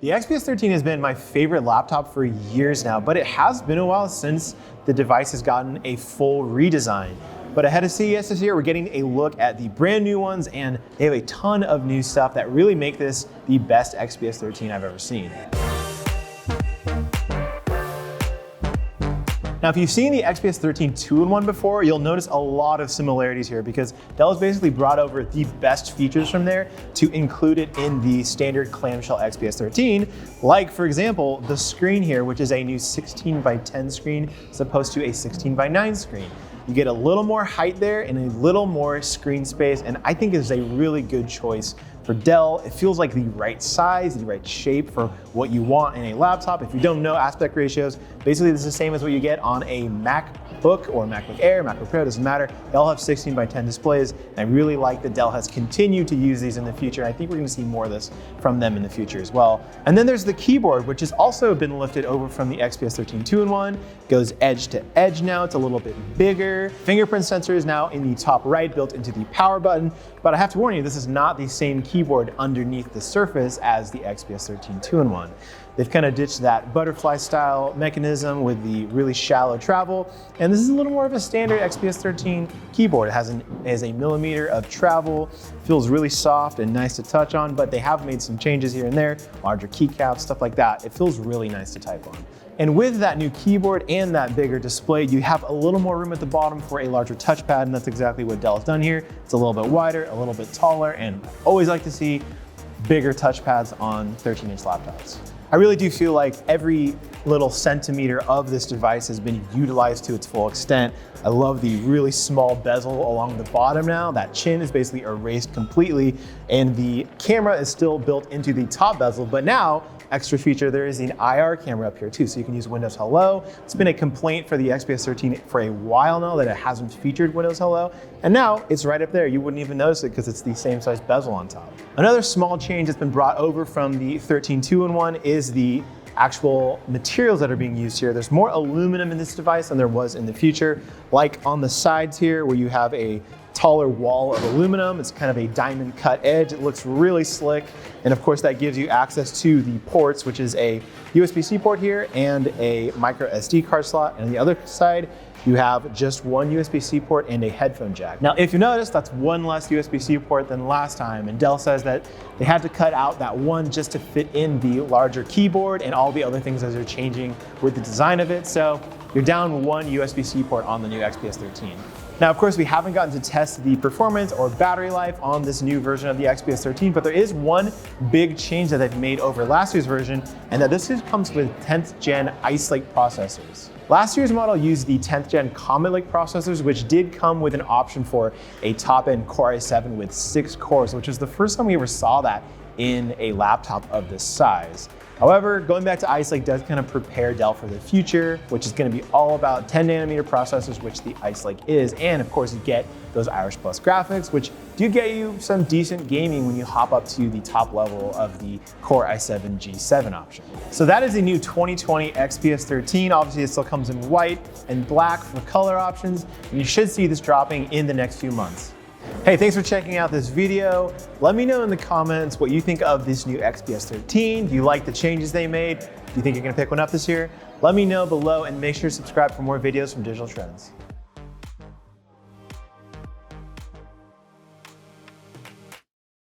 The XPS 13 has been my favorite laptop for years now, but it has been a while since the device has gotten a full redesign. But ahead of CES this year, we're getting a look at the brand new ones, and they have a ton of new stuff that really make this the best XPS 13 I've ever seen. Now, if you've seen the XPS 13 2-in-1 before, you'll notice a lot of similarities here because Dell has basically brought over the best features from there to include it in the standard clamshell XPS 13, like, for example, the screen here, which is a new 16:10 screen as opposed to a 16:9 screen. You get a little more height there and a little more screen space, and I think is a really good choice for Dell. It feels like the right size, the right shape for what you want in a laptop. If you don't know aspect ratios, basically this is the same as what you get on a MacBook or MacBook Air, MacBook Pro, doesn't matter. They all have 16:10 displays. And I really like that Dell has continued to use these in the future. I think we're gonna see more of this from them in the future as well. And then there's the keyboard, which has also been lifted over from the XPS 13 2-in-1. Goes edge to edge now, it's a little bit bigger. Fingerprint sensor is now in the top right, built into the power button. But I have to warn you, this is not the same keyboard underneath the surface as the XPS 13 2-in-1. They've kind of ditched that butterfly style mechanism with the really shallow travel. And this is a little more of a standard XPS 13 keyboard. It has a millimeter of travel, feels really soft and nice to touch on, but they have made some changes here and there, larger keycaps, stuff like that. It feels really nice to type on. And with that new keyboard and that bigger display, you have a little more room at the bottom for a larger touchpad, and that's exactly what Dell has done here. It's a little bit wider, a little bit taller, and I always like to see bigger touchpads on 13-inch laptops. I really do feel like every little centimeter of this device has been utilized to its full extent. I love the really small bezel along the bottom now. That chin is basically erased completely, and the camera is still built into the top bezel, but now, extra feature, there is an IR camera up here too, so you can use Windows Hello. It's been a complaint for the XPS 13 for a while now that it hasn't featured Windows Hello, and now it's right up there. You wouldn't even notice it because it's the same size bezel on top. Another small change that's been brought over from the 13 2-in-1 is the actual materials that are being used here. There's more aluminum in this device than there was in the future, like on the sides here where you have a taller wall of aluminum. It's kind of a diamond cut edge. It looks really slick. And of course that gives you access to the ports, which is a USB-C port here and a micro SD card slot. And on the other side, you have just one USB-C port and a headphone jack. Now, if you notice, that's one less USB-C port than last time. And Dell says that they had to cut out that one just to fit in the larger keyboard and all the other things as they're changing with the design of it. So you're down one USB-C port on the new XPS 13. Now, of course, we haven't gotten to test the performance or battery life on this new version of the XPS 13, but there is one big change that they've made over last year's version, and that this comes with 10th gen Ice Lake processors. Last year's model used the 10th gen Comet Lake processors, which did come with an option for a top-end Core i7 with 6 cores, which is the first time we ever saw that in a laptop of this size. However, going back to Ice Lake does kind of prepare Dell for the future, which is going to be all about 10nm processors, which the Ice Lake is. And of course, you get those Iris Plus graphics, which do get you some decent gaming when you hop up to the top level of the Core i7 G7 option. So that is the new 2020 XPS 13. Obviously, it still comes in white and black for color options, and you should see this dropping in the next few months. Hey, thanks for checking out this video. Let me know in the comments what you think of this new XPS 13. Do you like the changes they made? Do you think you're gonna pick one up this year? Let me know below and make sure to subscribe for more videos from Digital Trends.